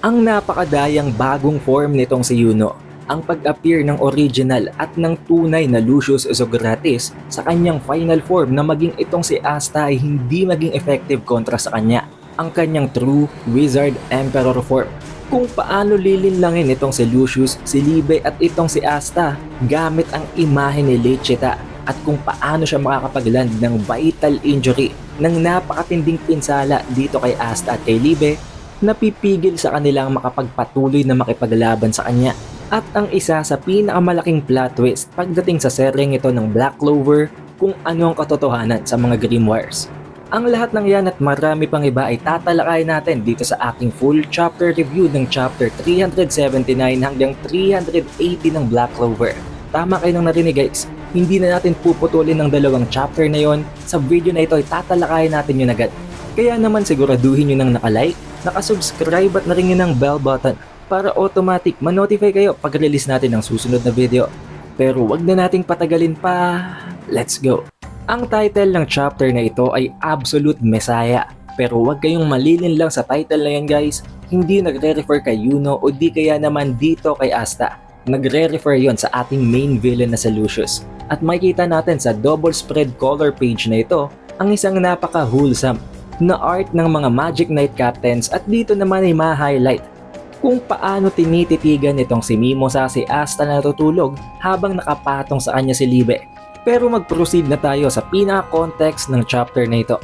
Ang napakadayang bagong form nitong si Yuno, ang pag-appear ng original at ng tunay na Lucius Zogratis sa kanyang final form na maging itong si Asta ay hindi maging effective kontra sa kanya, ang kanyang true Wizard Emperor form. Kung paano lilinlangin itong si Lucius, si Libe at itong si Asta gamit ang imahe ni Lechita at kung paano siya makakapagland ng vital injury ng napakatinding pinsala dito kay Asta at kay Libe, napipigil sa kanilang makapagpatuloy na makipaglaban sa kanya. At ang isa sa pinakamalaking plot twist pagdating sa sereng ito ng Black Clover kung ano ang katotohanan sa mga grimoires. Ang lahat ng yan at marami pang iba ay tatalakayin natin dito sa aking full chapter review ng chapter 379 hanggang 380 ng Black Clover. Tama kayo nang narinig guys, hindi na natin puputulin ng dalawang chapter na yon. Sa video na ito ay tatalakayin natin yun agad. Kaya naman siguraduhin nyo nang nakalike, nakasubscribe at na rin yun ng bell button para automatic ma-notify kayo pag release natin ng susunod na video. Pero wag na nating patagalin pa, let's go! Ang title ng chapter na ito ay Absolute Messiah. Pero wag kayong malilin lang sa title na yan guys, hindi nagre-refer kay Yuno o di kaya naman dito kay Asta. Nagre-refer yon sa ating main villain na si Lucius. At makikita natin sa double spread color page na ito ang isang napaka-wholesome na art ng mga Magic Knight Captains at dito naman ay ma-highlight kung paano tinititigan nitong si Mimosa si Asta na natutulog habang nakapatong sa kanya si Libe. Pero mag-proceed na tayo sa pinaka-context ng chapter na ito.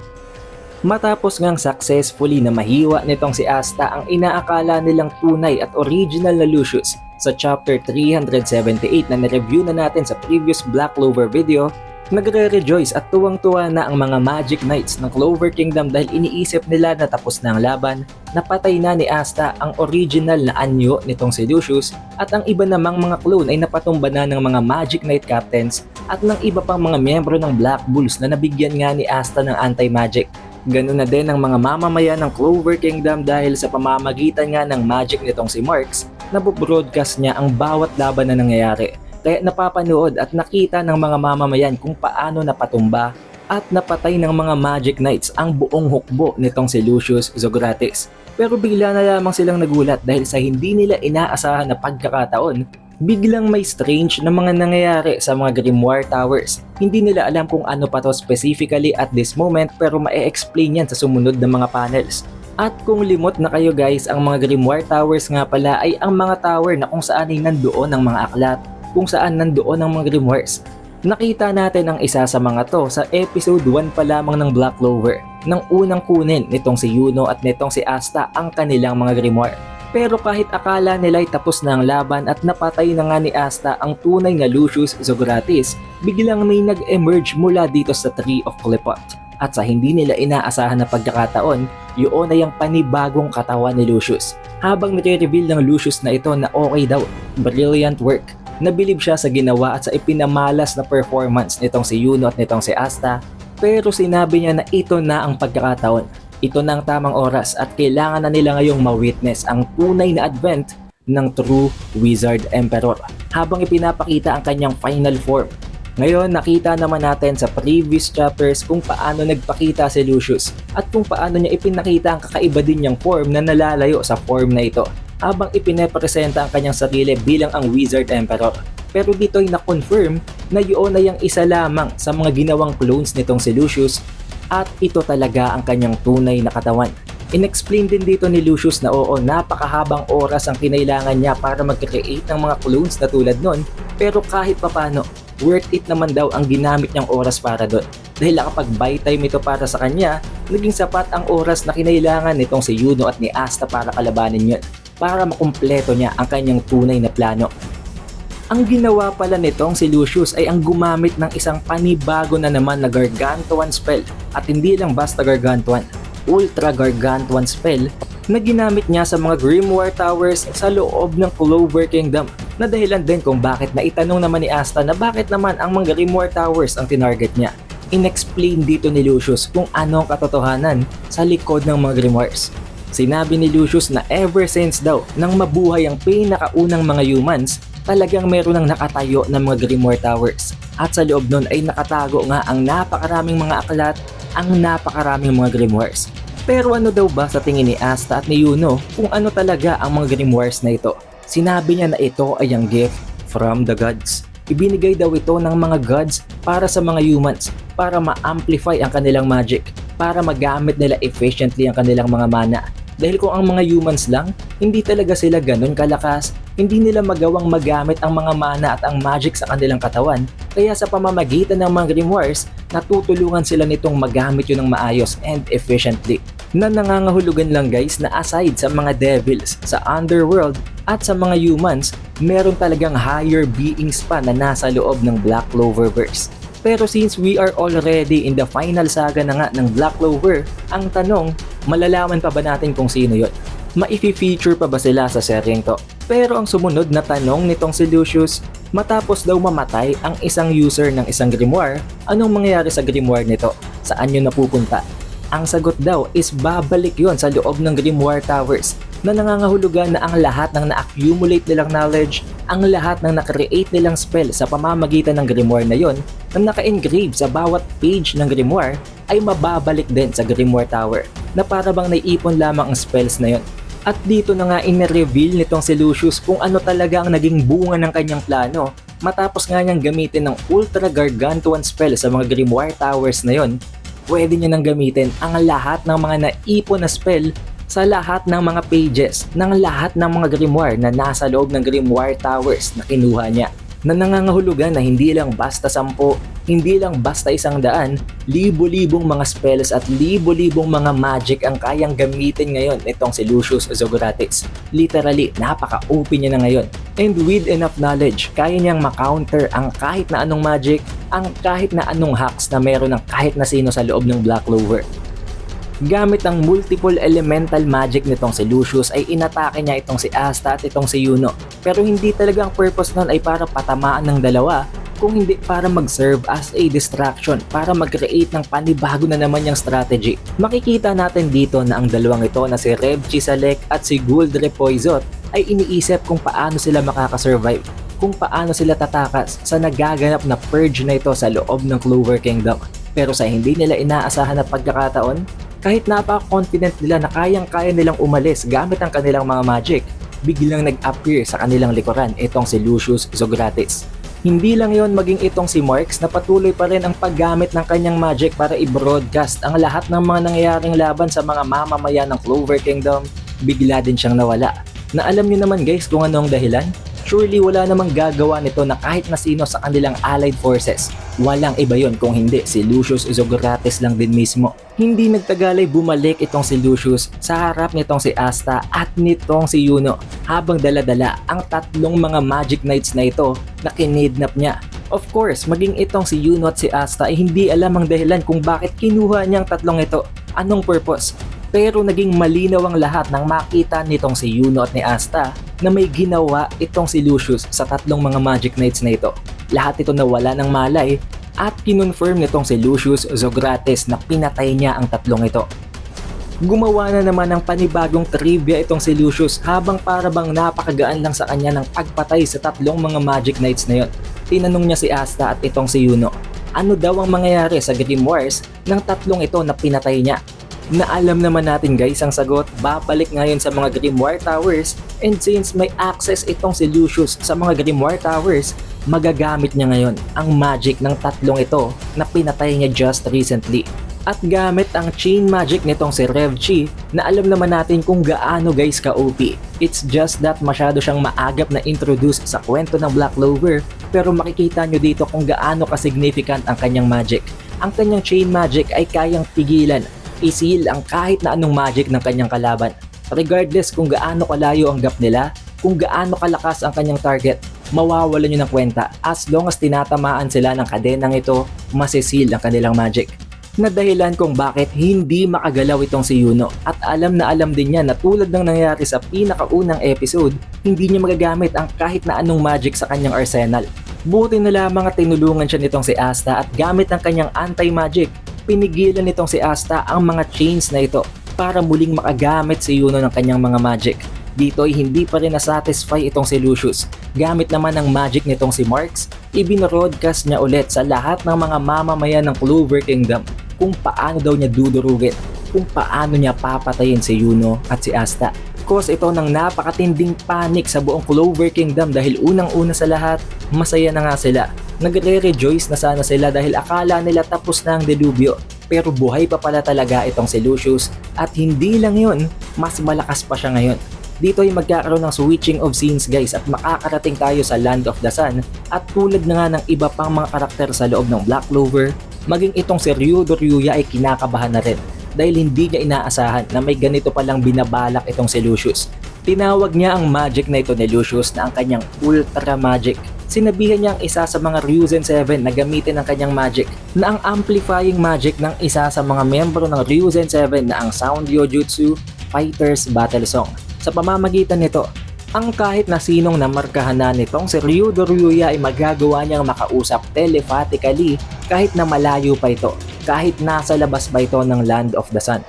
Matapos ngang successfully na mahiwa nitong si Asta ang inaakala nilang tunay at original na Lucius sa chapter 378 na na-review na natin sa previous Black Clover video, nagre-rejoice at tuwang-tuwa na ang mga Magic Knights ng Clover Kingdom dahil iniisip nila na tapos na ang laban, napatay na ni Asta ang original na anyo nitong si Lucius at ang iba namang mga clone ay napatumba na ng mga Magic Knight Captains at ng iba pang mga miyembro ng Black Bulls na nabigyan nga ni Asta ng anti-magic. Ganun na din ang mga mamamayan ng Clover Kingdom dahil sa pamamagitan nga ng magic nitong si Marks, nabobroadcast niya ang bawat laban na nangyayari. Kaya napapanood at nakita ng mga mamamayan kung paano napatumba at napatay ng mga Magic Knights ang buong hukbo nitong si Lucius Zogratis. Pero bigla na lamang silang nagulat dahil sa hindi nila inaasahan na pagkakataon, biglang may strange na mga nangyayari sa mga Grimoire Towers. Hindi nila alam kung ano pa to specifically at this moment pero ma-explain yan sa sumunod na mga panels. At kung limot na kayo guys, ang mga Grimoire Towers nga pala ay ang mga tower na kung saan ay nandoon ang mga aklat, kung saan nandoon ang mga grimoires. Nakita natin ang isa sa mga to sa episode 1 pa lamang ng Black Clover nang unang kunin nitong si Yuno at nitong si Asta ang kanilang mga grimoire. Pero kahit akala nila'y tapos na ang laban at napatay na nga ni Asta ang tunay na Lucius Zogratis, biglang may nag-emerge mula dito sa Tree of Qliphoth. At sa hindi nila inaasahan na pagkakataon, yun ay ang panibagong katawan ni Lucius. Habang nire-reveal ng Lucius na ito na okay daw, brilliant work, nabilib siya sa ginawa at sa ipinamalas na performance nitong si Yuno at nitong si Asta, pero sinabi niya na ito na ang pagkakataon. Ito na ang tamang oras at kailangan na nila ngayong ma-witness ang tunay na advent ng true Wizard Emperor habang ipinapakita ang kanyang final form. Ngayon nakita naman natin sa previous chapters kung paano nagpakita si Lucius at kung paano niya ipinakita ang kakaiba din niyang form na nalalayo sa form na ito habang ipinepresenta ang kanyang sarili bilang ang Wizard Emperor. Pero dito ay na-confirm na yun ay ang isa lamang sa mga ginawang clones nitong si Lucius at ito talaga ang kanyang tunay na katawan. In-explain din dito ni Lucius na oo, napakahabang oras ang kinailangan niya para mag-create ng mga clones na tulad nun, pero kahit papano, worth it naman daw ang ginamit niyang oras para doon. Dahil nakapag buy time ito para sa kanya, naging sapat ang oras na kinailangan nitong si Yuno at ni Asta para kalabanin yun, para makumpleto niya ang kanyang tunay na plano. Ang ginawa pala nitong si Lucius ay ang gumamit ng isang panibago na naman na Gargantuan spell at hindi lang basta Gargantuan, Ultra Gargantuan spell na ginamit niya sa mga Grimoire Towers sa loob ng Clover Kingdom na dahilan din kung bakit naitanong naman ni Asta na bakit naman ang mga Grimoire Towers ang tinarget niya. In-explain dito ni Lucius kung ano ang katotohanan sa likod ng mga Grimoires. Sinabi ni Lucius na ever since daw nang mabuhay ang pinakaunang mga humans, talagang meron ng nakatayo ng mga Grimoire Towers. At sa loob nun ay nakatago nga ang napakaraming mga aklat, ang napakaraming mga Grimoires. Pero ano daw ba sa tingin ni Asta at ni Yuno kung ano talaga ang mga grimoires na ito? Sinabi niya na ito ay ang gift from the gods. Ibinigay daw ito ng mga gods para sa mga humans, para ma-amplify ang kanilang magic, para magamit nila efficiently ang kanilang mga mana. Dahil kung ang mga humans lang, hindi talaga sila ganun kalakas, hindi nila magawang magamit ang mga mana at ang magic sa kanilang katawan. Kaya sa pamamagitan ng mga grimoires, natutulungan sila nitong magamit yun ng maayos and efficiently. Na nangangahulugan lang guys na aside sa mga devils sa underworld at sa mga humans, meron talagang higher beings pa na nasa loob ng Black Cloververse. Pero since we are already in the final saga na nga ng Black Clover, ang tanong, malalaman pa ba natin kung sino yon? Maifi-feature pa ba sila sa seryeng to? Pero ang sumunod na tanong nitong si Lucius, matapos daw mamatay ang isang user ng isang grimoire, anong mangyayari sa grimoire nito? Saan yun napupunta? Ang sagot daw is babalik yon sa loob ng Grimoire Towers na nangangahulugan na ang lahat ng na-accumulate nilang knowledge, ang lahat ng na-create nilang spell sa pamamagitan ng Grimoire na yon na naka-engrave sa bawat page ng Grimoire ay mababalik din sa Grimoire Tower na para bang naiipon lamang ang spells na yon. At dito na nga in-reveal nitong si Lucius kung ano talaga ang naging bunga ng kanyang plano matapos nga niyang gamitin ng Ultra Gargantuan spell sa mga Grimoire Towers na yon. Pwede niya nang gamitin ang lahat ng mga naipon na spell sa lahat ng mga pages ng lahat ng mga grimoire na nasa loob ng Grimoire Towers na kinuha niya. Na nangangahulugan na hindi lang basta 10, hindi lang basta 100, libo-libong mga spells at libo-libong mga magic ang kayang gamitin ngayon itong si Lucius Zogratis. Literally, napaka-OP niya na ngayon. And with enough knowledge, kaya niyang makounter ang kahit na anong magic, ang kahit na anong hacks na meron ng kahit na sino sa loob ng Black Clover. Gamit ang multiple elemental magic nitong si Lucius ay inatake niya itong si Asta at itong si Yuno. Pero hindi talaga ang purpose nun ay para patamaan ng dalawa, kung hindi para mag-serve as a distraction, para mag-create ng panibago na naman yung strategy. Makikita natin dito na ang dalawang ito na si Rev Chisalek at si Guldre Poizot ay iniisip kung paano sila makakasurvive, kung paano sila tatakas sa nagaganap na purge na ito sa loob ng Clover Kingdom. Pero sa hindi nila inaasahan na pagkakataon, kahit napaka-confident nila na kayang-kaya nilang umalis gamit ang kanilang mga magic, biglang nag-appear sa kanilang likuran itong si Lucius Zogratis. Hindi lang yon, maging itong si Marks na patuloy pa rin ang paggamit ng kanyang magic para i-broadcast ang lahat ng mga nangyayaring laban sa mga mamamayan ng Clover Kingdom, bigla din siyang nawala. Na alam niyo naman guys kung ano ang dahilan? Surely wala namang gagawa nito na kahit na sino sa kanilang allied forces. Walang iba yon kung hindi si Lucius Zogratis lang din mismo. Hindi nagtagalay bumalik itong si Lucius sa harap nitong si Asta at nitong si Yuno habang dala-dala ang tatlong mga magic knights na ito na kinidnap niya. Of course, maging itong si Yuno at si Asta ay hindi alam ang dahilan kung bakit kinuha niyang tatlong ito. Anong purpose? Pero naging malinaw ang lahat nang makita nitong si Yuno at ni Asta na may ginawa itong si Lucius sa tatlong mga magic knights na ito. Lahat ito nawala ng malay at kinonfirm nitong si Lucius Zogratis na pinatay niya ang tatlong ito. Gumawa na naman ng panibagong trivia itong si Lucius habang parabang napakagaan lang sa kanya ng pagpatay sa tatlong mga magic knights na yon. Tinanong niya si Asta at itong si Yuno, ano daw ang mangyayari sa grimoires ng tatlong ito na pinatay niya? Na alam naman natin guys ang sagot, babalik ngayon sa mga Grimoire Towers, and since may access itong si Lucius sa mga Grimoire Towers, magagamit niya ngayon ang magic ng tatlong ito na pinatay niya just recently. At gamit ang chain magic nitong si Rev Chi na alam naman natin kung gaano guys ka-OP. It's just that masyado siyang maagap na introduce sa kwento ng Black Clover, pero makikita nyo dito kung gaano ka-significant ang kanyang magic. Ang kanyang chain magic ay kayang pigilan, isil ang kahit na anong magic ng kanyang kalaban. Regardless kung gaano kalayo ang gap nila, kung gaano kalakas ang kanyang target, mawawalan nyo ng kwenta as long as tinatamaan sila ng kadenang ito, masisil ang kanilang magic. Na dahilan kung bakit hindi makagalaw itong si Yuno at alam na alam din niya na tulad ng nangyari sa pinakaunang episode, hindi niya magagamit ang kahit na anong magic sa kanyang arsenal. Buti na lamang at tinulungan siya nitong si Asta at gamit ang kanyang anti-magic, pinigilan nitong si Asta ang mga chains na ito para muling makagamit si Yuno ng kanyang mga magic. Dito ay hindi pa rin nasatisfy itong si Lucius. Gamit naman ng magic nitong si Marks, ibinroadcast niya ulit sa lahat ng mga mamamayan ng Clover Kingdom kung paano daw niya dudurugin kung paano niya papatayin si Yuno at si Asta. Cause ito ng napakatinding panic sa buong Clover Kingdom dahil unang-una sa lahat, masaya na nga sila. Nagre-rejoice na sana sila dahil akala nila tapos na ang delubyo. Pero buhay pa pala talaga itong si Lucius at hindi lang yun, mas malakas pa siya ngayon. Dito ay magkakaroon ng switching of scenes guys at makakarating tayo sa Land of the Sun at tulad na nga ng iba pang mga karakter sa loob ng Black Clover, maging itong si Ryudo Ryuya ay kinakabahan na rin dahil hindi niya inaasahan na may ganito palang binabalak itong si Lucius. Tinawag niya ang magic na ito ni Lucius na ang kanyang Ultra Magic. Sinabihan niya ang isa sa mga Ryuzen 7 na gamitin ang kanyang magic na ang amplifying magic ng isa sa mga membro ng Ryuzen 7 na ang Sound Yojutsu Fighters Battle Song. Sa pamamagitan nito, ang kahit na sinong namarkahan na nitong si Ryudo Ryuya ay magagawa niyang makausap telepathically kahit na malayo pa ito, kahit nasa labas pa ito ng Land of the Sun.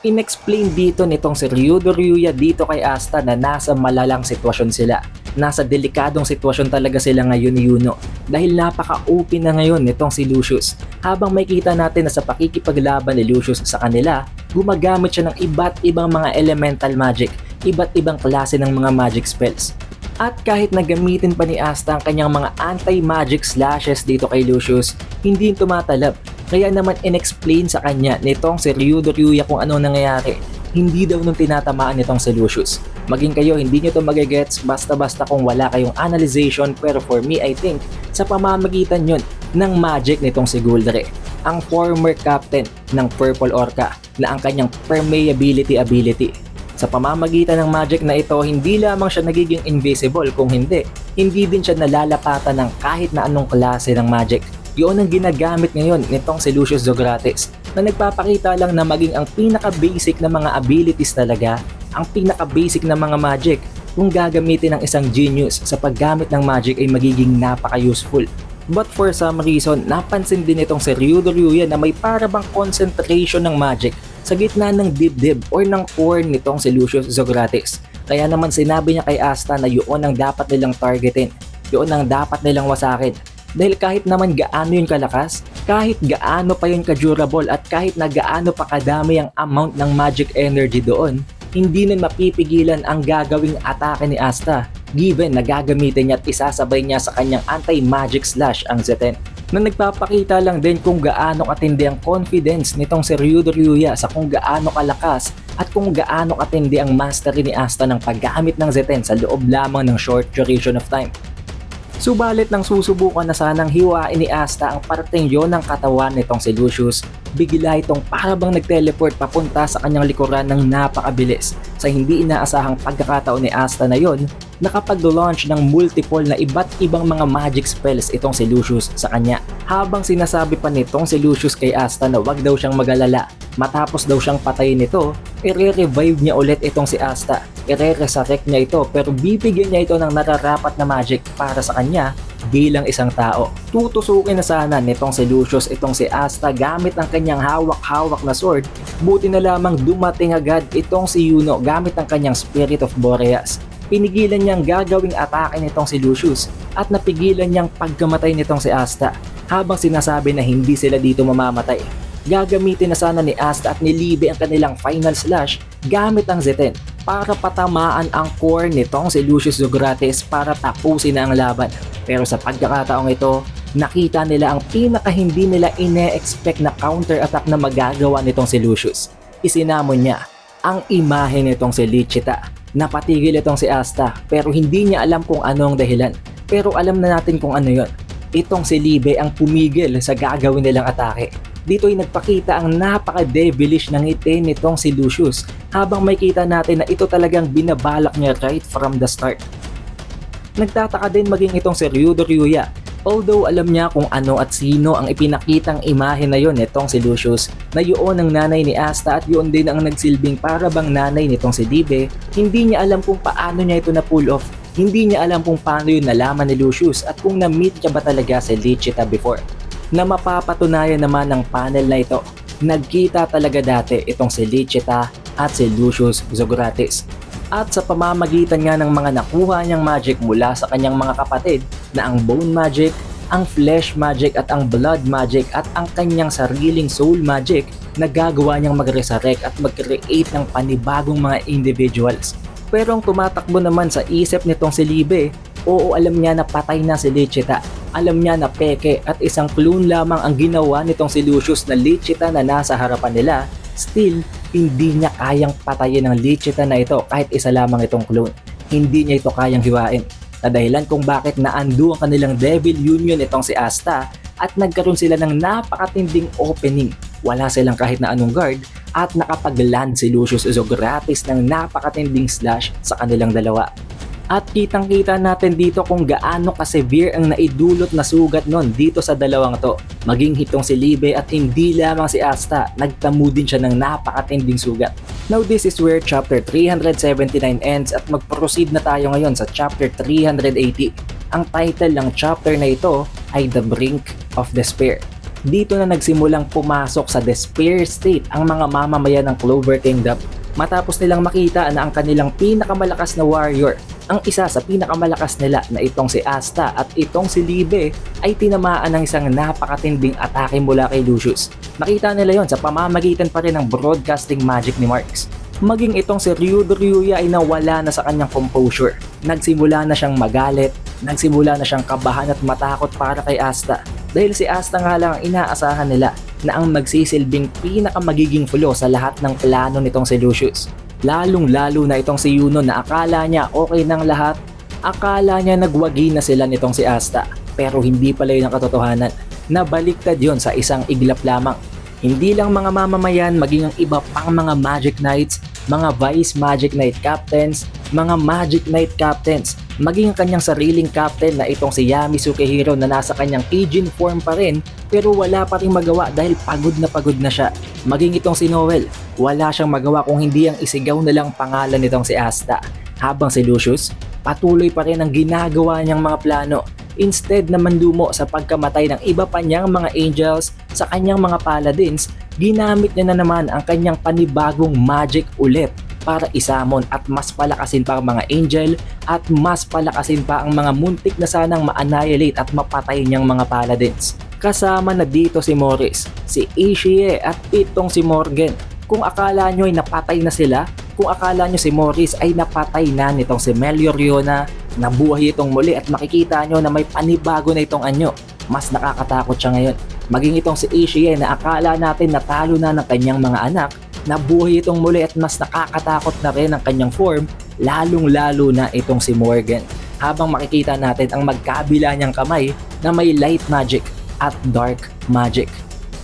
In-explain dito nitong si Ryudo Ryuya dito kay Asta na nasa malalang sitwasyon sila. Nasa delikadong sitwasyon talaga sila ngayon ni Yuno dahil napaka-OP na ngayon nitong si Lucius. Habang may kita natin na sa pakikipaglaban ni Lucius sa kanila, gumagamit siya ng iba't ibang mga elemental magic, iba't ibang klase ng mga magic spells. At kahit nagamitin pa ni Asta ang kanyang mga anti-magic slashes dito kay Lucius, hindi tumatalab. Kaya naman in-explain sa kanya nitong si Ryudo Ryuya kung ano nangyayari. Hindi daw nung tinatamaan nitong si Lucius. Maging kayo, hindi nyo to magigets basta-basta kung wala kayong analyzation, pero for me, I think, sa pamamagitan yun ng magic nitong si Guldre, ang former captain ng Purple Orca na ang kanyang permeability ability. Sa pamamagitan ng magic na ito, hindi lamang siya nagiging invisible, kung hindi din siya nalalapatan ng kahit na anong klase ng magic. Yun ang ginagamit ngayon nitong si Lucius Zogratis na nagpapakita lang na maging ang pinaka-basic na mga abilities talaga, ang pinaka-basic na mga magic, kung gagamitin ng isang genius sa paggamit ng magic ay magiging napaka-useful. But for some reason, napansin din itong si Ryudo Ryuya na may parabang concentration ng magic sa gitna ng dibdib or ng core nitong si Lucius Zogratis. Kaya naman sinabi niya kay Asta na yun ang dapat nilang targetin, yun ang dapat nilang wasakin. Dahil kahit naman gaano yun kalakas, kahit gaano pa yun ka-durable at kahit na gaano pa kadami ang amount ng magic energy doon, hindi na mapipigilan ang gagawing atake ni Asta given na gagamitin niya at isasabay niya sa kanyang anti-magic slash ang Zeten. Na nagpapakita lang din kung gaano katindi ang confidence nitong si Ryudo Ryuya sa kung gaano kalakas at kung gaano katindi ang mastery ni Asta ng paggamit ng Zeten sa loob lamang ng short duration of time. Subalit nang susubukan na sanang hiwain ni Asta ang parteng yon ng katawan nitong si Lucius, bigla itong parabang nag-teleport papunta sa kanyang likuran ng napakabilis. Sa hindi inaasahang pagkakataon ni Asta na yon, nakapag-launch ng multiple na iba't ibang mga magic spells itong si Lucius sa kanya. Habang sinasabi pa nitong si Lucius kay Asta na wag daw siyang mag-alala, matapos daw siyang patayin nito, i-revive niya ulit itong si Asta. I-resurrect niya ito pero bibigyan niya ito ng nararapat na magic para sa kanya bilang isang tao. Tutusukin na sana nitong si Lucius itong si Asta gamit ang kanyang hawak-hawak na sword, buti na lamang dumating agad itong si Yuno gamit ang kanyang Spirit of Boreas. Pinigilan niyang gagawing atake nitong si Lucius at napigilan niyang pagkamatay nitong si Asta habang sinasabi na hindi sila dito mamamatay. Gagamitin na sana ni Asta at ni Libe ang kanilang final slash gamit ang Zeten para patamaan ang core nitong si Lucius Zogratis para tapusin na ang laban. Pero sa pagkakataong ito, nakita nila ang pinaka hindi nila ine-expect na counter-attack na magagawa nitong si Lucius. Isinamon niya ang imahe nitong si Lichita. Napatigil itong si Asta pero hindi niya alam kung anong dahilan. Pero alam na natin kung ano yon. Itong si Libe ang pumigil sa gagawin nilang atake. Dito ay nagpakita ang napaka-devilish ng ngiti nitong si Lucius habang may kita natin na ito talagang binabalak niya right from the start. Nagtataka din maging itong si Ryudo Ryuya. Although alam niya kung ano at sino ang ipinakitang imahe na yon nitong si Lucius na yun ang nanay ni Asta at yun din ang nagsilbing para bang nanay nitong si Libe, hindi niya alam kung paano niya ito na pull off. Hindi niya alam kung paano yun nalaman ni Lucius at kung na-meet niya ba talaga si Lichita before. Na mapapatunayan naman ng panel na ito, nagkita talaga dati itong si Lichita at si Lucius Zogratis. At sa pamamagitan nga ng mga nakuha niyang magic mula sa kanyang mga kapatid na ang Bone Magic ang flesh magic at ang blood magic at ang kanyang sariling soul magic na gagawa niyang mag-resurrect at mag-create ng panibagong mga individuals. Pero ang tumatakbo naman sa isip nitong si Libe, oo, alam niya na patay na si Lichita. Alam niya na peke at isang clone lamang ang ginawa nitong si Lucius na Lichita na nasa harapan nila. Still, hindi niya kayang patayin ang Lichita na ito kahit isa lamang itong clone. Hindi niya ito kayang hiwain. Na dahilan kung bakit na-undo ang kanilang Devil Union itong si Asta at nagkaroon sila ng napakatinding opening. Wala silang kahit na anong guard at nakapag-land si Lucius Zogratis ng napakatinding slash sa kanilang dalawa. At kitang-kita natin dito kung gaano ka-severe ang naidulot na sugat nun dito sa dalawang to. Maging hitong si Libe at hindi lamang si Asta, nagtamo din siya ng napakatinding sugat. Now this is where chapter 379 ends at mag-proceed na tayo ngayon sa chapter 380. Ang title ng chapter na ito ay The Brink of Despair. Dito na nagsimulang pumasok sa despair state ang mga mamamayan ng Clover Kingdom matapos nilang makita na ang kanilang pinakamalakas na warrior, ang isa sa pinakamalakas nila na itong si Asta at itong si Libe ay tinamaan ng isang napakatinding atake mula kay Lucius. Nakita nila yon sa pamamagitan pa rin ng broadcasting magic ni Marks. Maging itong si Ryuya ay nawala na sa kanyang composure. Nagsimula na siyang magalit, nagsimula na siyang kabahan at matakot para kay Asta. Dahil si Asta nga lang ang inaasahan nila na ang magsisilbing pinakamagiging flaw sa lahat ng plano nitong si Lucius. Lalong-lalo na itong si Yuno na akala niya okay ng lahat. Akala niya nagwagi na sila nitong si Asta. Pero hindi pala yun ang katotohanan. Nabaliktad yon sa isang iglap lamang. Hindi lang mga mamamayan, maging ang iba pang mga Magic Knights, mga Vice Magic Knight Captains, mga Magic Knight Captains, maging ang kanyang sariling captain na itong si Yami Sukehiro na nasa kanyang Kijin form pa rin pero wala pa rin magawa dahil pagod na siya. Maging itong si Noel, wala siyang magawa kung hindi ang isigaw na lang pangalan nitong si Asta. Habang si Lucius, patuloy pa rin ang ginagawa niyang mga plano. Instead na mandumo sa pagkamatay ng iba pa niyang mga angels sa kanyang mga paladins, ginamit niya na naman ang kanyang panibagong magic ulit para isamon at mas palakasin pa ang mga angel at mas palakasin pa ang mga muntik na sanang ma-annihilate at mapatay niyang mga paladins. Kasama na dito si Morris, si Ishie at itong si Morgan. Kung akala nyo ay napatay na sila, kung akala nyo si Morris ay napatay na nitong si Melioriona, nabuhay itong muli at makikita nyo na may panibago na itong anyo. Mas nakakatakot siya ngayon. Maging itong si Ishie na akala natin natalo na ng kanyang mga anak, nabuhay itong muli at mas nakakatakot na rin ang kanyang form, lalong-lalo na itong si Morgan. Habang makikita natin ang magkabila niyang kamay na may light magic at dark magic.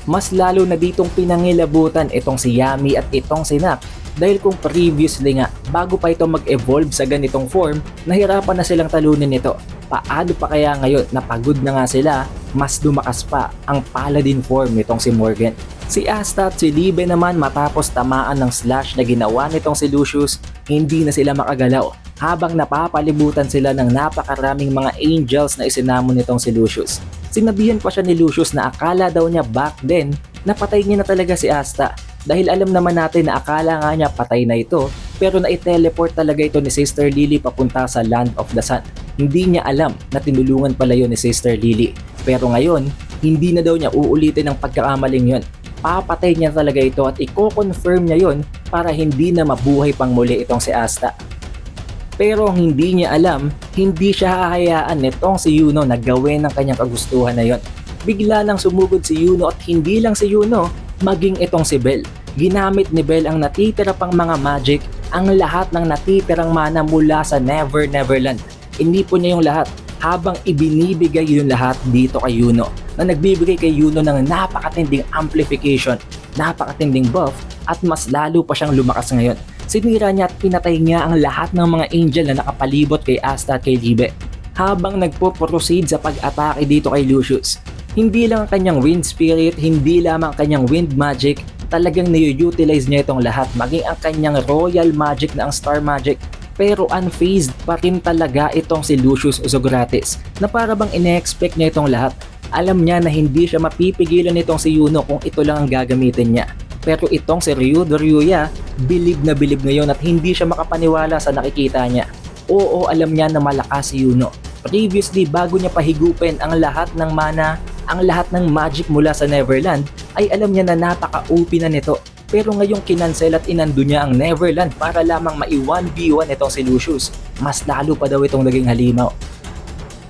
Mas lalo na ditong pinangilabutan itong si Yami at itong si Nak dahil kung previously nga, bago pa ito mag-evolve sa ganitong form, nahirapan na silang talunin ito. Paano pa kaya ngayon na pagod na nga sila, mas lumakas pa ang paladin form nitong si Morgan. Si Asta at si Libe naman matapos tamaan ng slash na ginawa nitong si Lucius, hindi na sila makagalaw habang napapalibutan sila ng napakaraming mga angels na isinamon nitong si Lucius. Sinabihan pa siya ni Lucius na akala daw niya back then napatay niya na talaga si Asta dahil alam naman natin na akala nga niya patay na ito pero na-teleport talaga ito ni Sister Lily papunta sa Land of the Sun. Hindi niya alam na tinulungan pala yun ni Sister Lily pero ngayon hindi na daw niya uulitin ang pagkakamaling yun. Papatay niya talaga ito at i-confirm niya yun para hindi na mabuhay pang muli itong si Asta. Pero hindi niya alam, hindi siya hahayaan nitong si Yuno na gawin ang kanyang kagustuhan na yon. Bigla nang sumugod si Yuno at hindi lang si Yuno, maging itong si Bell. Ginamit ni Bell ang natitira pang mga magic, ang lahat ng natitirang mana mula sa Never Neverland. Inipon niya yung lahat habang ibinibigay yung lahat dito kay Yuno na nagbibigay kay Yuno ng napakatinding amplification, napakatinding buff at mas lalo pa siyang lumakas ngayon. Sinira niya at pinatay niya ang lahat ng mga angel na nakapalibot kay Asta at kay Libe. Habang nagpo-proceed sa pag-atake dito kay Lucius, hindi lang ang kanyang wind spirit, hindi lamang ang kanyang wind magic, talagang ni-utilize niya itong lahat, maging ang kanyang royal magic na ang star magic. Pero unfazed pa rin talaga itong si Lucius Zogratis na para bang ine-expect niya itong lahat. Alam niya na hindi siya mapipigilan nitong si Yuno kung ito lang ang gagamitin niya. Pero itong si Ryuya, bilib na ngayon at hindi siya makapaniwala sa nakikita niya. Oo, alam niya na malakas si Yuno. Previously, bago niya pahigupin ang lahat ng mana, ang lahat ng magic mula sa Neverland, ay alam niya na napaka-OP na nito. Pero ngayong kinansel at inando niya ang Neverland para lamang mai-1v1 itong si Lucius, mas lalo pa daw itong naging halimaw.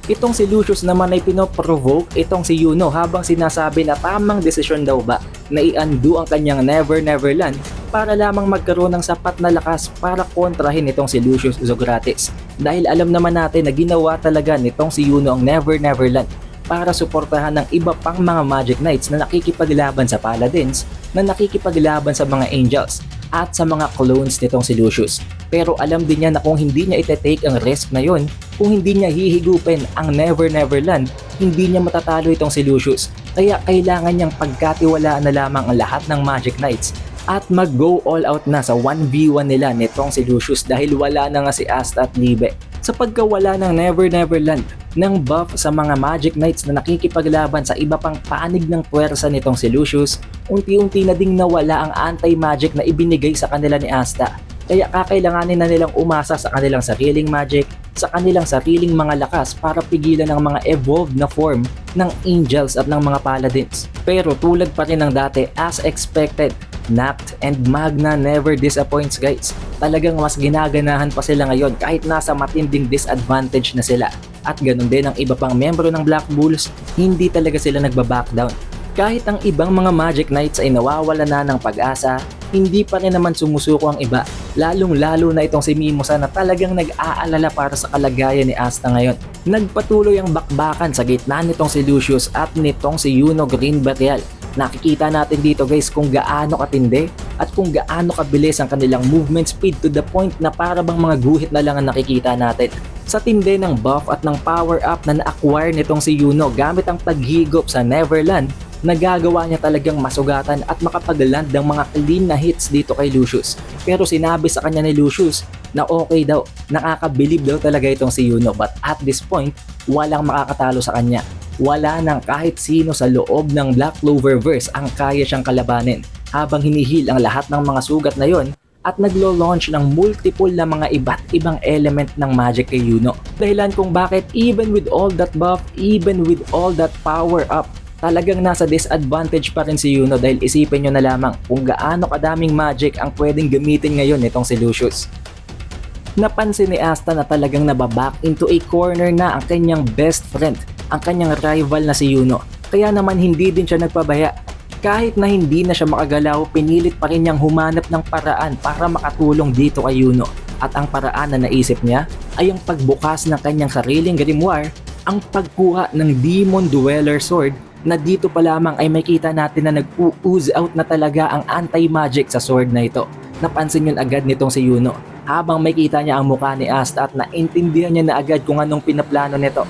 Itong si Lucius naman ay pinoprovoke itong si Yuno habang sinasabi na tamang desisyon daw ba na i-undo ang kanyang Neverland para lamang magkaroon ng sapat na lakas para kontrahin itong si Lucius Zogratis. Dahil alam naman natin na ginawa talaga nitong si Yuno ang Neverland para suportahan ng iba pang mga Magic Knights na nakikipaglaban sa Paladins, na nakikipaglaban sa mga Angels, at sa mga clones nitong si Lucius. Pero alam din niya na kung hindi niya ite-take ang risk na yon, kung hindi niya hihigupin ang Neverland, hindi niya matatalo itong si Lucius. Kaya kailangan niyang pagkatiwalaan na lamang ang lahat ng Magic Knights at mag-go all out na sa 1v1 nila nitong si Lucius dahil wala na nga si Asta at Libe. Sa pagkawala ng Neverland, ng buff sa mga Magic Knights na nakikipaglaban sa iba pang panig ng puwersa nitong si Lucius, unti-unti na ding nawala ang anti-magic na ibinigay sa kanila ni Asta. Kaya kakailanganin na nilang umasa sa kanilang sariling magic, sa kanilang sariling mga lakas para pigilan ang mga evolved na form ng Angels at ng mga Paladins. Pero tulad pa rin ng dati, as expected, Nact and Magna never disappoints guys. Talagang mas ginaganahan pa sila ngayon kahit nasa matinding disadvantage na sila. At ganun din ang iba pang membro ng Black Bulls, hindi talaga sila nagbaback down. Kahit ang ibang mga Magic Knights ay nawawala na ng pag-asa, hindi pa rin naman sumusuko ang iba. Lalong-lalo na itong si Mimosa na talagang nag-aalala para sa kalagayan ni Asta ngayon. Nagpatuloy ang bakbakan sa gitna nitong si Lucius at nitong si Yuno Green Burial. Nakikita natin dito guys kung gaano katindi at kung gaano kabilis ang kanilang movement speed to the point na para bang mga guhit na lang ang nakikita natin. Sa tindi ng buff at ng power up na na-acquire nitong si Yuno gamit ang paghigop sa Neverland, nagagawa niya talagang masugatan at makapag-land ng mga clean na hits dito kay Lucius. Pero sinabi sa kanya ni Lucius na okay daw, nakakabilib daw talaga itong si Yuno, but at this point, walang makakatalo sa kanya. Wala nang kahit sino sa loob ng Black Cloververse ang kaya siyang kalabanin habang hinihil ang lahat ng mga sugat na yon at naglo-launch ng multiple na mga iba't ibang element ng magic kay Yuno. Dahilan kung bakit even with all that buff, even with all that power up, talagang nasa disadvantage pa rin si Yuno dahil isipin nyo na lamang kung gaano kadaming magic ang pwedeng gamitin ngayon nitong si Lucius. Napansin ni Asta na talagang nababack into a corner na ang kanyang best friend, ang kanyang rival na si Yuno. Kaya naman hindi din siya nagpabaya. Kahit na hindi na siya makagalaw, pinilit pa rin niyang humanap ng paraan para makatulong dito kay Yuno. At ang paraan na naisip niya ay ang pagbukas ng kanyang sariling grimoire, ang pagkuha ng Demon Dweller Sword na dito pa lamang ay makita natin na nag-ooze out na talaga ang anti-magic sa sword na ito. Napansin yun agad nitong si Yuno habang makita niya ang mukha ni Asta at naintindihan niya na agad kung anong pinaplano nito.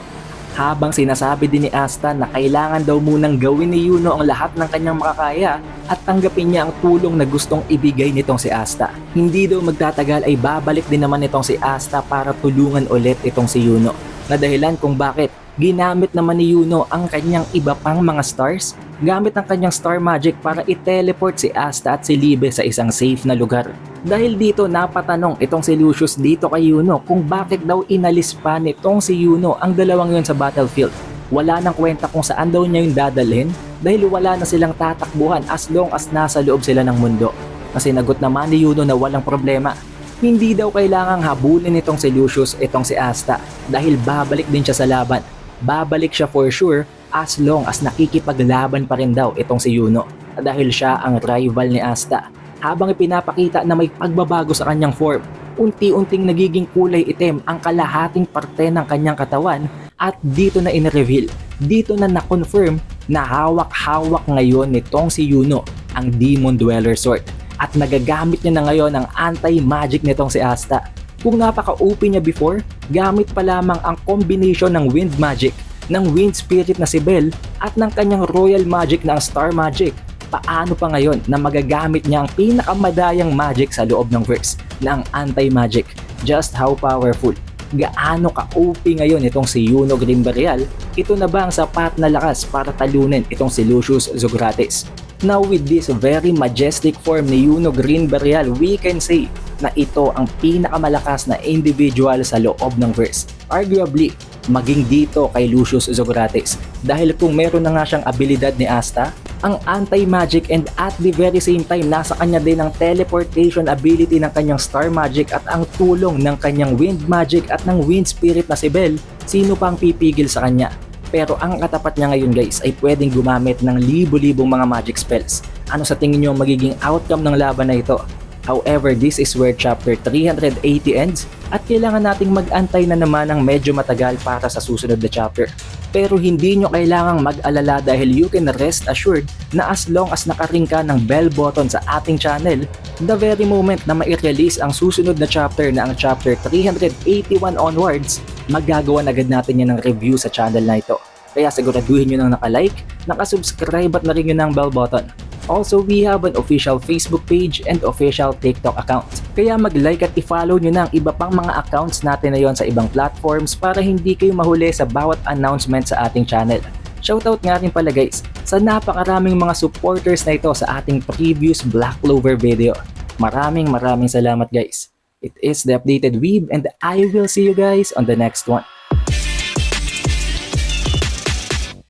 Habang sinasabi din ni Asta na kailangan daw munang gawin ni Yuno ang lahat ng kanyang makakaya at tanggapin niya ang tulong na gustong ibigay nitong si Asta. Hindi daw magtatagal ay babalik din naman itong si Asta para tulungan ulit itong si Yuno. Na dahilan kung bakit ginamit naman ni Yuno ang kanyang iba pang mga stars gamit ang kanyang star magic para i-teleport si Asta at si Libe sa isang safe na lugar. Dahil dito napatanong itong si Lucius dito kay Yuno kung bakit daw inalis pa nitong si Yuno ang dalawang yun sa battlefield. Wala nang kwenta kung saan daw niya yung dadalhin dahil wala na silang tatakbuhan as long as nasa loob sila ng mundo. Kasi nagot naman ni Yuno na walang problema. Hindi daw kailangang habulin nitong si Lucius itong si Asta dahil babalik din siya sa laban. Babalik siya for sure as long as nakikipaglaban pa rin daw itong si Yuno dahil siya ang rival ni Asta. Habang ipinapakita na may pagbabago sa kanyang form, unti-unting nagiging kulay itim ang kalahating parte ng kanyang katawan at dito na in-reveal, dito na na-confirm na hawak-hawak ngayon nitong si Yuno ang Demon Dweller Sword at nagagamit niya na ngayon ang anti-magic nitong si Asta. Kung napaka-OP niya before, gamit pa lamang ang combination ng wind magic, ng wind spirit na si Bell at ng kanyang royal magic na ang star magic. Paano pa ngayon na magagamit niya ang pinakamadayang magic sa loob ng verse na ang anti-magic? Just how powerful. Gaano ka-OP ngayon itong si Yuno Green Burial? Ito na ba ang sapat na lakas para talunin itong si Lucius Zogratis? Now with this very majestic form ni Yuno Green Burial, we can say na ito ang pinakamalakas na individual sa loob ng verse. Arguably, maging dito kay Lucius Zogratis. Dahil kung meron na nga siyang abilidad ni Asta, ang anti-magic and at the very same time nasa kanya din ang teleportation ability ng kanyang star magic at ang tulong ng kanyang wind magic at ng wind spirit na si Bell, sino pa ang pipigil sa kanya? Pero ang katapat niya ngayon guys ay pwedeng gumamit ng libo-libong mga magic spells. Ano sa tingin niyo ang magiging outcome ng laban na ito? However, this is where chapter 380 ends at kailangan nating mag-antay na naman ng medyo matagal para sa susunod na chapter. Pero hindi nyo kailangang mag-alala dahil you can rest assured na as long as nakaring ka ng bell button sa ating channel, the very moment na ma-release ang susunod na chapter na ang chapter 381 onwards, magagawan agad natin yan ng review sa channel na ito. Kaya siguraduhin nyo nang naka-like, naka-subscribe at na rin nyo ng bell button. Also, we have an official Facebook page and official TikTok account. Kaya mag-like at i-follow nyo na ang iba pang mga accounts natin na yon sa ibang platforms para hindi kayo mahuli sa bawat announcement sa ating channel. Shoutout nga rin pala guys sa napakaraming mga supporters na ito sa ating previous Black Clover video. Maraming salamat guys. It is the Updated Weeb and I will see you guys on the next one.